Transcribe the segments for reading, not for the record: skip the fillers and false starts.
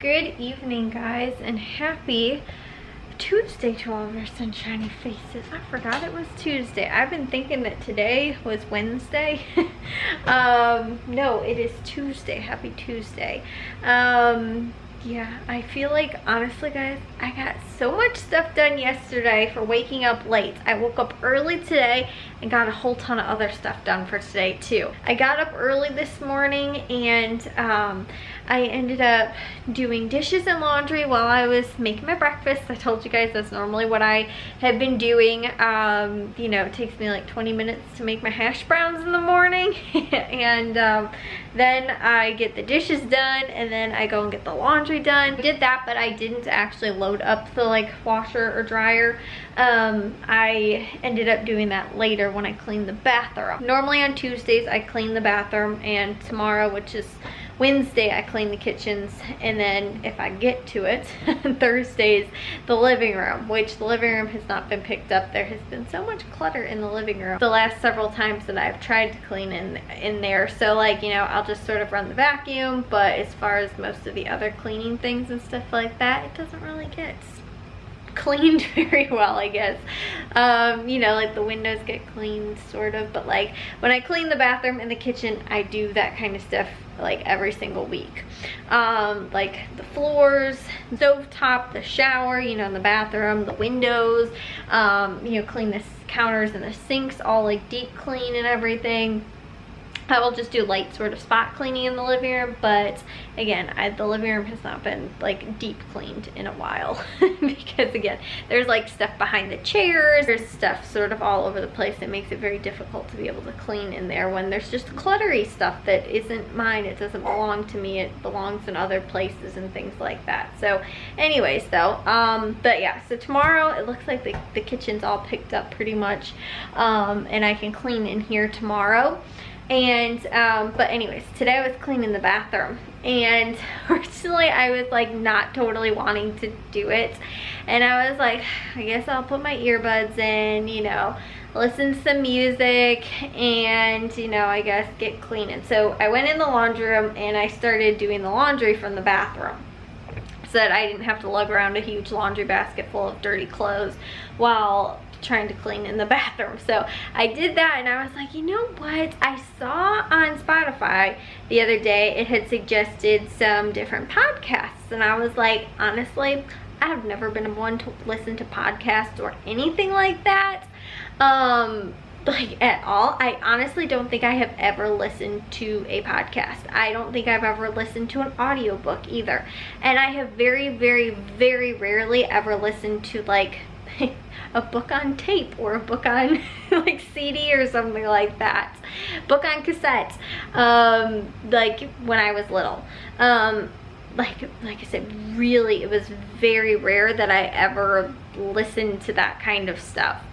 Good evening, guys, and happy Tuesday to all of our sunshiny faces. I forgot it was Tuesday. I've been thinking that today was Wednesday. No, it is Tuesday. Happy Tuesday. Yeah, I feel like, honestly, guys, I got so much stuff done yesterday for waking up late. I woke up early today and got a whole ton of other stuff done for today, too. I got up early this morning and I ended up doing dishes and laundry while I was making my breakfast. I told you guys that's normally what I have been doing. You know, it takes me like 20 minutes to make my hash browns in the morning. And then I get the dishes done and then I go and get the laundry done. I did that, but I didn't actually load up the like washer or dryer. I ended up doing that later when I cleaned the bathroom. Normally on Tuesdays I clean the bathroom, and tomorrow, which is Wednesday, I clean the kitchens, and then if I get to it, Thursdays, the living room, which the living room has not been picked up. There has been so much clutter in the living room the last several times that I've tried to clean in there. So like, you know, I'll just sort of run the vacuum, but as far as most of the other cleaning things and stuff like that, it doesn't really get cleaned very well, I guess. You know, like the windows get cleaned sort of, but like when I clean the bathroom and the kitchen, I do that kind of stuff like every single week. Like the floors, stove top, the shower, you know, in the bathroom, the windows, you know, clean the counters and the sinks, all like deep clean and everything. I will just do light sort of spot cleaning in the living room, but again, the living room has not been like deep cleaned in a while because again, there's like stuff behind the chairs, there's stuff sort of all over the place that makes it very difficult to be able to clean in there when there's just cluttery stuff that isn't mine. It doesn't belong to me, it belongs in other places and things like that. So anyways though, but yeah, so tomorrow it looks like the kitchen's all picked up pretty much, and I can clean in here tomorrow. And but anyways, today I was cleaning the bathroom, and originally I was like not totally wanting to do it, and I was like, I guess I'll put my earbuds in, you know, listen to some music, and you know, I guess get cleaning. So I went in the laundry room and I started doing the laundry from the bathroom, so that I didn't have to lug around a huge laundry basket full of dirty clothes while trying to clean in the bathroom. So I did that, and I was like, you know what, I saw on Spotify the other day it had suggested some different podcasts, and I was like, honestly, I have never been one to listen to podcasts or anything like that, like at all. I honestly don't think I have ever listened to a podcast. I don't think I've ever listened to an audiobook either, and I have very, very, very rarely ever listened to like a book on tape or a book on like CD or something like that. Book on cassette, like when I was little. Like I said, really, it was very rare that I ever listened to that kind of stuff.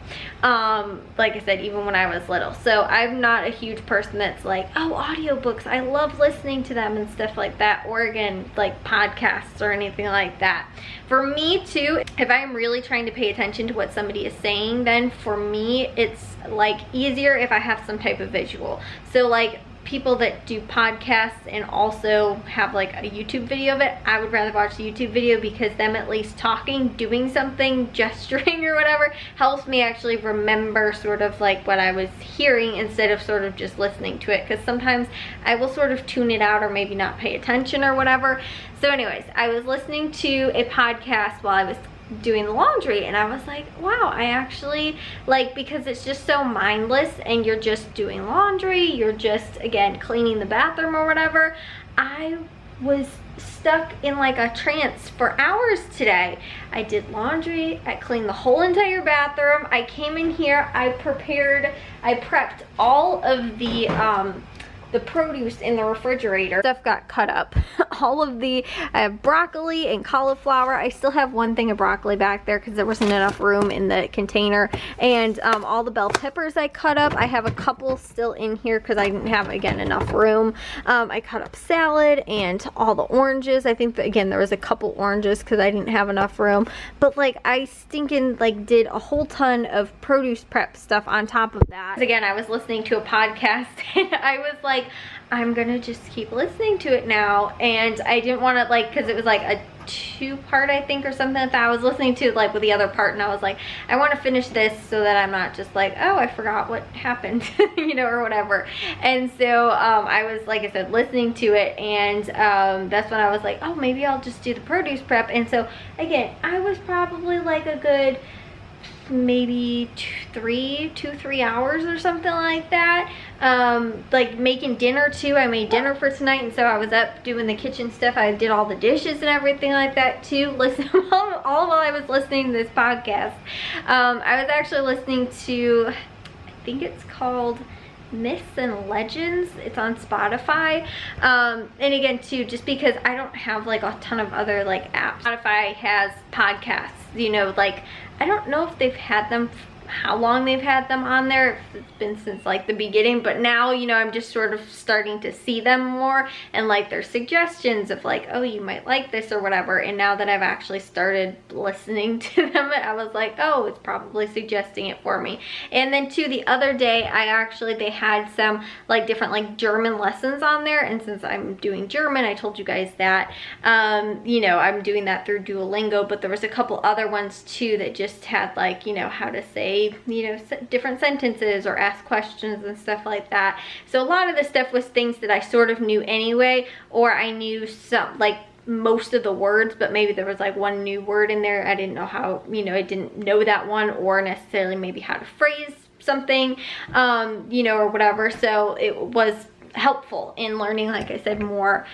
Like I said, even when I was little. So I'm not a huge person that's like, oh, audiobooks, I love listening to them and stuff like that, or again, like podcasts or anything like that. For me too, if I'm really trying to pay attention to what somebody is saying, then for me it's like easier if I have some type of visual. So like people that do podcasts and also have like a YouTube video of it, I would rather watch the YouTube video, because them at least talking, doing something, gesturing or whatever, helps me actually remember sort of like what I was hearing instead of sort of just listening to it, because sometimes I will sort of tune it out or maybe not pay attention or whatever. So anyways, I was listening to a podcast while I was doing the laundry, and I was like, wow, I actually like, because it's just so mindless and you're just doing laundry, you're just again cleaning the bathroom or whatever. I was stuck in like a trance for hours today. I did laundry, I cleaned the whole entire bathroom, I came in here, I prepped all of the produce in the refrigerator. Stuff got cut up. All of I have broccoli and cauliflower. I still have one thing of broccoli back there because there wasn't enough room in the container. And all the bell peppers I cut up. I have a couple still in here because I didn't have, again, enough room. I cut up salad and all the oranges. I think that, again, there was a couple oranges because I didn't have enough room. But like, I stinking like did a whole ton of produce prep stuff on top of that. Again, I was listening to a podcast and I was like, like, I'm gonna just keep listening to it now. And I didn't want to, like, because it was like a 2-part, I think, or something like that. I was listening to it like with the other part, and I was like, I want to finish this so that I'm not just like, oh, I forgot what happened, you know, or whatever. And so I was, like I said, listening to it, and that's when I was like, oh, maybe I'll just do the produce prep. And so again, I was probably like a good maybe 2-3 hours or something like that, like making dinner too. I made dinner for tonight, and so I was up doing the kitchen stuff. I did all the dishes and everything like that too. Listen, all while I was listening to this podcast. I was actually listening to, I think it's called Myths and Legends. It's on Spotify. And again too, just because I don't have like a ton of other like apps. Spotify has podcasts, you know, like I don't know if they've had them, how long they've had them on there, if it's been since like the beginning, but now, you know, I'm just sort of starting to see them more, and like their suggestions of like, oh, you might like this or whatever. And now that I've actually started listening to them, I was like, oh, it's probably suggesting it for me. And then too, the other day, they had some like different like German lessons on there, and since I'm doing German, I told you guys that, you know, I'm doing that through Duolingo, but there was a couple other ones too that just had like, you know, how to say, you know, different sentences or ask questions and stuff like that. So a lot of the stuff was things that I sort of knew anyway, or I knew some, like most of the words, but maybe there was like one new word in there. I didn't know how, you know, I didn't know that one, or necessarily maybe how to phrase something, you know, or whatever. So it was helpful in learning, like I said, more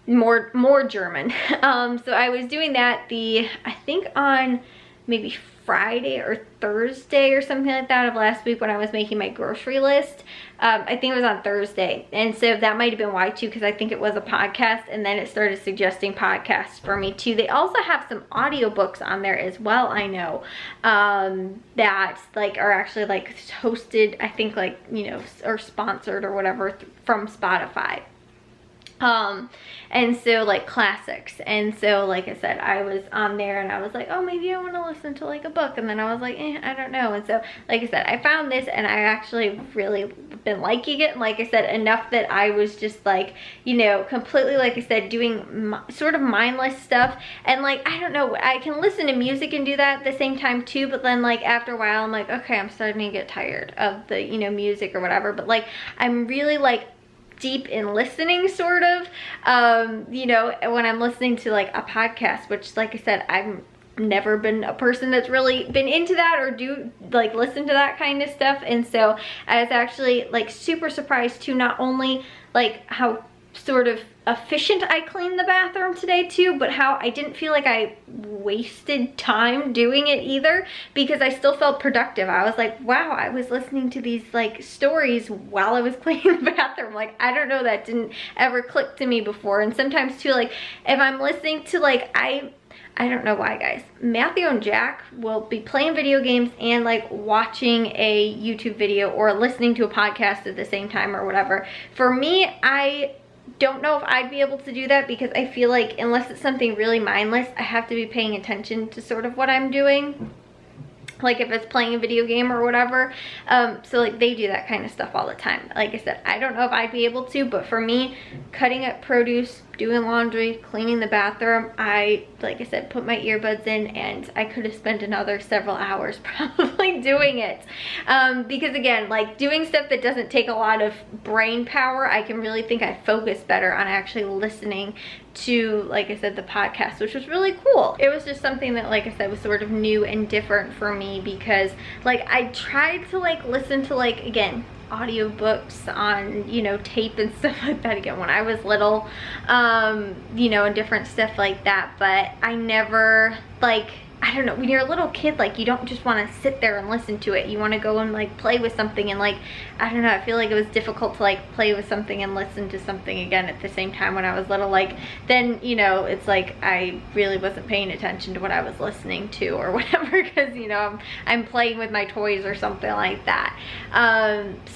German. So I was doing that I think on maybe Friday or Thursday or something like that of last week when I was making my grocery list. I think it was on Thursday, and so that might have been why too, because I think it was a podcast, and then it started suggesting podcasts for me too. They also have some audiobooks on there as well, I know, that like are actually like hosted, I think, like, you know, or sponsored or whatever from Spotify. And so like classics. And so like I said, I was on there and I was like, oh, maybe I want to listen to like a book. And then I was like, I don't know. And so like I said, I found this, and I actually really been liking it. And like I said, enough that I was just like, you know, completely, like I said, doing sort of mindless stuff. And like, I don't know, I can listen to music and do that at the same time too. But then like after a while, I'm like, okay, I'm starting to get tired of the, you know, music or whatever. But like, I'm really like deep in listening, sort of, you know, when I'm listening to like a podcast, which like I said, I've never been a person that's really been into that or do like listen to that kind of stuff. And so I was actually like super surprised to not only like how sort of efficient I cleaned the bathroom today too, but how I didn't feel like I wasted time doing it either, because I still felt productive. I was like, wow, I was listening to these like stories while I was cleaning the bathroom. Like, I don't know, that didn't ever click to me before. And sometimes too, like if I'm listening to like, I don't know why, guys, Matthew and Jack will be playing video games and like watching a YouTube video or listening to a podcast at the same time or whatever. For me, I don't know if I'd be able to do that, because I feel like unless it's something really mindless, I have to be paying attention to sort of what I'm doing. Like if it's playing a video game or whatever. So like they do that kind of stuff all the time. Like I said, I don't know if I'd be able to, but for me, cutting up produce, doing laundry, cleaning the bathroom, I, like I said, put my earbuds in, and I could have spent another several hours probably doing it. Because again, like doing stuff that doesn't take a lot of brain power, I can really think I focus better on actually listening to, like I said, the podcast, which was really cool. It was just something that, like I said, was sort of new and different for me, because like I tried to like listen to like, again, audiobooks on, you know, tape and stuff like that again when I was little, you know, and different stuff like that, but I never, like, I don't know, when you're a little kid, like you don't just want to sit there and listen to it. You want to go and like play with something, and like, I don't know, I feel like it was difficult to like play with something and listen to something again at the same time when I was little. Like then, you know, it's like I really wasn't paying attention to what I was listening to or whatever, because, you know, I'm playing with my toys or something like that.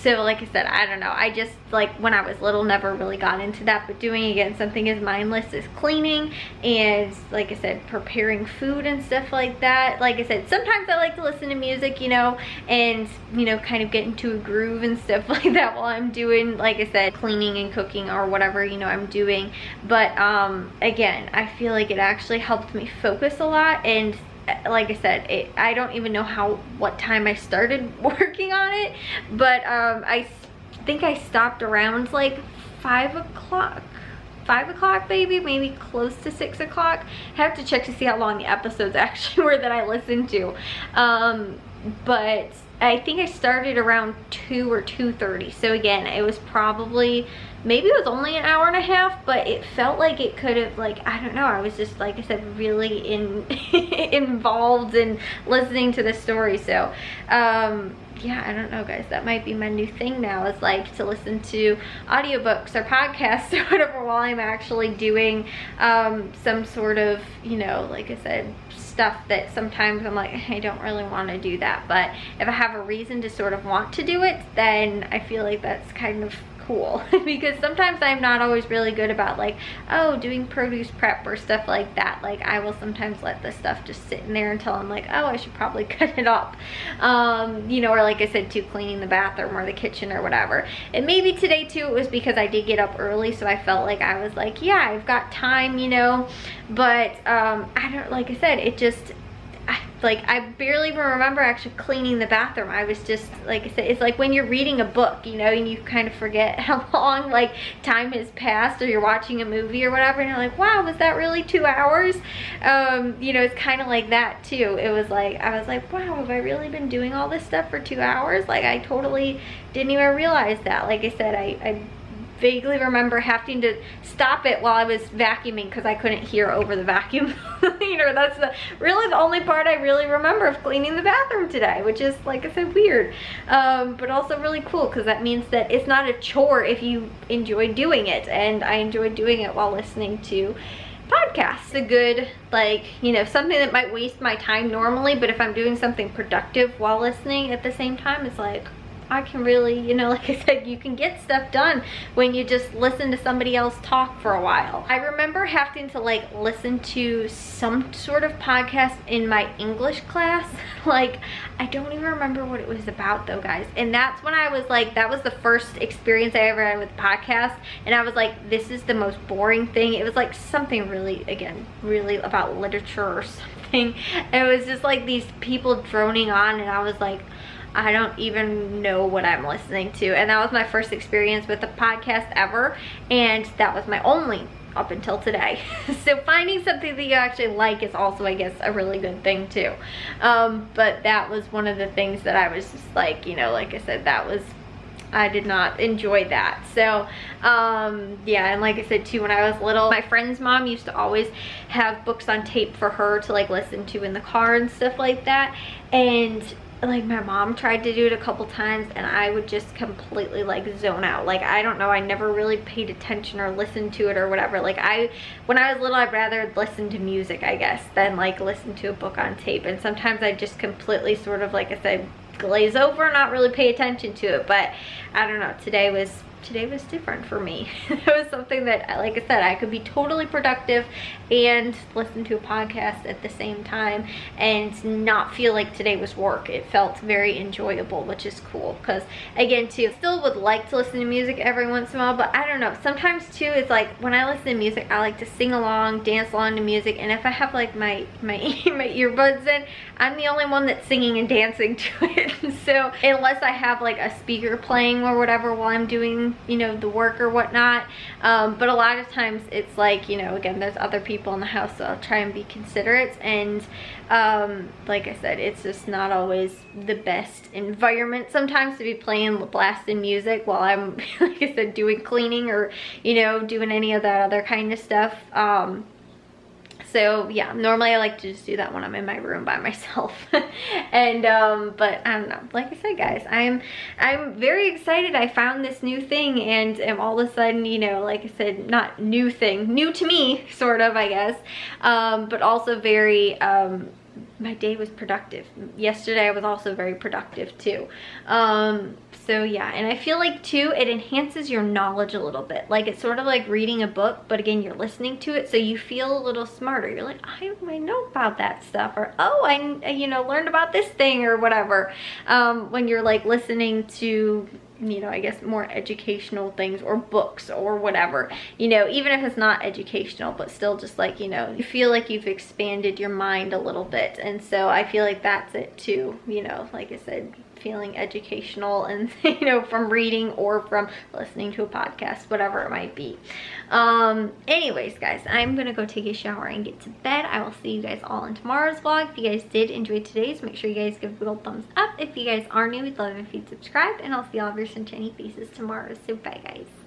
So like I said, I don't know, I just, like when I was little, never really got into that. But doing, again, something as mindless as cleaning and, like I said, preparing food and stuff like that. Like I said, sometimes I like to listen to music, you know, and, you know, kind of get into a groove and stuff like that while I'm doing, like I said, cleaning and cooking or whatever, you know, I'm doing. But again, I feel like it actually helped me focus a lot. And like I said, I don't even know what time I started working on it, but I think I stopped around like 5 o'clock. 5 o'clock maybe close to 6 o'clock. I have to check to see how long the episodes actually were that I listened to. But I think I started around 2 or 2:30. So again, it was probably, maybe it was only an hour and a half, but it felt like it could have, like, I don't know, I was just, like I said, really involved in listening to the story. So yeah, I don't know, guys, that might be my new thing now, is like to listen to audiobooks or podcasts or whatever while I'm actually doing some sort of, you know, like I said, stuff that sometimes I'm like, I don't really want to do that. But if I have a reason to sort of want to do it, then I feel like that's kind of cool. Because sometimes I'm not always really good about, like, oh, doing produce prep or stuff like that. Like, I will sometimes let the stuff just sit in there until I'm like, oh, I should probably cut it up. You know, or like I said too, cleaning the bathroom or the kitchen or whatever. And maybe today too, it was because I did get up early, so I felt like I was like, yeah, I've got time, you know. But I don't, like I said, it just, I barely even remember actually cleaning the bathroom. I was just, like I said, it's like when you're reading a book, you know, and you kind of forget how long, like, time has passed, or you're watching a movie or whatever, and you're like, wow, was that really 2 hours? You know, it's kind of like that too. It was like, I was like, wow, have I really been doing all this stuff for 2 hours? Like, I totally didn't even realize that. Like I said, I vaguely remember having to stop it while I was vacuuming because I couldn't hear over the vacuum. You know, that's really the only part I really remember of cleaning the bathroom today, which is, like I said, weird, but also really cool, because that means that it's not a chore if you enjoy doing it, and I enjoy doing it while listening to podcasts. A good, like, you know, something that might waste my time normally, but if I'm doing something productive while listening at the same time, it's like, I can really, you know, like I said, you can get stuff done when you just listen to somebody else talk for a while. I remember having to, like, listen to some sort of podcast in my English class. Like, I don't even remember what it was about though, guys. And that's when I was like, that was the first experience I ever had with podcasts. And I was like, this is the most boring thing. It was like something really, again, really about literature or something. And it was just like these people droning on, and I was like, I don't even know what I'm listening to. And that was my first experience with a podcast ever, and that was my only up until today. So finding something that you actually like is also, I guess, a really good thing too. But that was one of the things that I was just like, you know, like I said, that was, I did not enjoy that. So yeah, and like I said too, when I was little, my friend's mom used to always have books on tape for her to, like, listen to in the car and stuff like that. And like, my mom tried to do it a couple times, and I would just completely, like, zone out. Like, I don't know, I never really paid attention or listened to it or whatever. Like, when I was little, I'd rather listen to music, I guess, than, like, listen to a book on tape. And sometimes I just completely sort of, like I said, glaze over and not really pay attention to it. But I don't know, today was different for me. It was something that, like I said, I could be totally productive and listen to a podcast at the same time and not feel like today was work. It felt very enjoyable, which is cool, because again too, still would like to listen to music every once in a while, but I don't know, sometimes too, it's like when I listen to music, I like to sing along, dance along to music, and if I have, like, my earbuds in, I'm the only one that's singing and dancing to it. So unless I have, like, a speaker playing or whatever while I'm doing, you know, the work or whatnot, but a lot of times it's like, you know, again, there's other people in the house, so I'll try and be considerate. And like I said, it's just not always the best environment sometimes to be playing blasting music while I'm, like I said, doing cleaning or, you know, doing any of that other kind of stuff. So yeah, normally I like to just do that when I'm in my room by myself. And but I don't know, like I said, guys, I'm very excited. I found this new thing, and am all of a sudden, you know, like I said, not new thing, new to me, sort of, I guess, but also very my day was productive. Yesterday I was also very productive too. So yeah, and I feel like too, it enhances your knowledge a little bit. Like it's sort of like reading a book, but again, you're listening to it, so you feel a little smarter. You're like, I know about that stuff, or oh, I learned about this thing or whatever. When you're like listening to, I guess more educational things or books or whatever, even if it's not educational, but still just like, you feel like you've expanded your mind a little bit. And so I feel like that's it too, like I said, feeling educational and, from reading or from listening to a podcast, whatever it might be. Anyways, guys, I'm gonna go take a shower and get to bed. I will see you guys all in tomorrow's vlog. If you guys did enjoy today's, make sure you guys give a big old thumbs up. If you guys are new, we'd love if you'd subscribe, and I'll see all of your sunshiny faces tomorrow. So bye, guys.